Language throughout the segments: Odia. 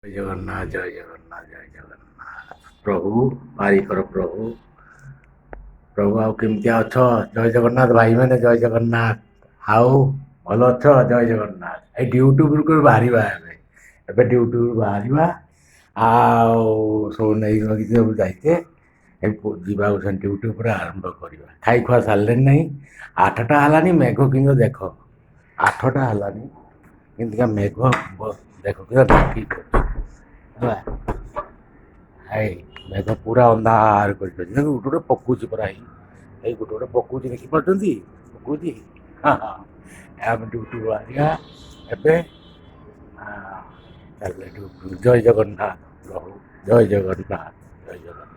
ଜୟ ଜଗନ୍ନାଥ ଜୟ ଜଗନ୍ନାଥ ଜୟ ଜଗନ୍ନାଥ ପ୍ରଭୁ ବାରିକର ପ୍ରଭୁ ପ୍ରଭୁ ଆଉ କେମିତି ଅଛ? ଜୟ ଜଗନ୍ନାଥ ଭାଇମାନେ ଜୟ ଜଗନ୍ନାଥ। ଆଉ ଭଲ ଅଛ? ଜୟ ଜଗନ୍ନାଥ। ଏଇ ୟୁଟ୍ୟୁବରୁ ବାହାରିବା ଏବେ ୟୁଟ୍ୟୁବରୁ ବାହାରିବା ଆଉ ସବୁ ନେଇକି ସବୁ ଯାଇଛେ ଯିବାକୁ ସେମିତି ୟୁଟ୍ୟୁବ ପୁରା ଆରମ୍ଭ କରିବା। ଖାଇ ଖୁଆ ସାରିଲେଣି ନାହିଁ? 8ଟା ହେଲାନି ମେଘ କିନ୍ତୁ ଦେଖ 8ଟା ହେଲାନି କେମିତିକା ମେଘ ଦେଖ କିନ୍ତୁ ଠିକ୍ ଅଛି ହେଲା। ଏଇ ମେଘ ପୁରା ଅନ୍ଧାର କରିପାରିଛି ଗୋଟେ ଗୋଟେ ପକଉଛି ପୁରା ଏଇ ଗୋଟେ ଗୋଟେ ପକଉଛି ଦେଖିପାରୁଛନ୍ତି ପକଉଛି। ହଁ ହଁ ଆମେ ଡ୍ୟୁଟି ବାହାରିବା ଏବେ। ଚାଲିଲେ ଡ୍ୟୁଟି। ଜୟ ଜଗନ୍ନାଥ ପ୍ରଭୁ ଜୟ ଜଗନ୍ନାଥ ଜୟ ଜଗନ୍ନାଥ।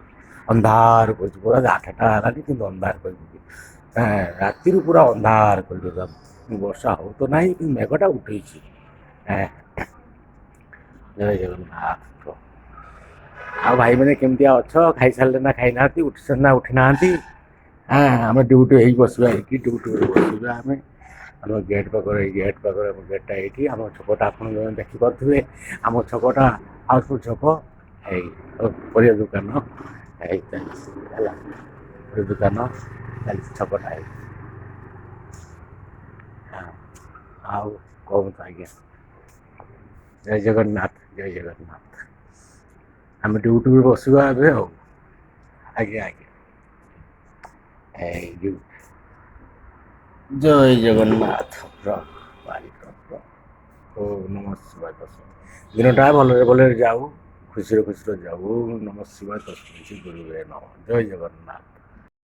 ଅନ୍ଧାର କରୁଛି ପୁରା 8ଟା ହେଲାନି କିନ୍ତୁ ଅନ୍ଧାର କରିଛି। ରାତିରୁ ପୁରା ଅନ୍ଧାର କରିଦେଲା। ବର୍ଷା ହଉ ତ ନାହିଁ କିନ୍ତୁ ମେଘଟା ଉଠେଇଛି। ଜୟ ଜଗନ୍ନାଥ ପ୍ରଭୁ। ଆଉ ଭାଇମାନେ କେମିତିଆ ଅଛ? ଖାଇସାରିଲେ ନା ଖାଇନାହାନ୍ତି? ଉଠିସାରିଲେ ନା ଉଠି ନାହାନ୍ତି? ଆମେ ଡ୍ୟୁଟି ହେଇ ବସିବା ହେଇକି ଡ୍ୟୁଟିରେ ବସିବା ଆମେ। ଆମ ଗେଟ୍ ପାଖରେ ଏଇ ଗେଟ୍ ପାଖରେ ଆମ ଗେଟ୍ଟା ଏଇଠି। ଆମ ଛକଟା ଆପଣ ଦେଖିପାରୁଥିବେ। ଆମ ଛକଟା ହାଉସଫୁଲ୍ ଛକ। ଏଇ ପରିବା ଦୋକାନ ଏଇ ଚାଲିଛି ହେଲା। ପରିବା ଦୋକାନ ଚାଲିଛି ଛକଟା ଏଇ। ଆଉ କହୁନ୍ତୁ ଆଜ୍ଞା। ଜୟ ଜଗନ୍ନାଥ ଜୟ ଜଗନ୍ନାଥ। ଆମେ ଡ୍ୟୁଟିରେ ବସିବା ଏବେ ଆଉ। ଆଜ୍ଞା ଆଜ୍ଞା ଏଇ ଡ୍ୟୁଟି। ଜୟ ଜଗନ୍ନାଥ ପ୍ରଭୁ। ଓଁ ନମଃ ଶିବାୟ। ଦିନଟା ଭଲରେ ଭଲରେ ଯାଉ ଖୁସିରେ ଖୁସିରେ ଯାଉ। ନମଃ ଶିବାୟ ତସ୍ମୈ ଶ୍ରୀ ଗୁରୁବେ ନମଃ। ଜୟ ଜଗନ୍ନାଥ।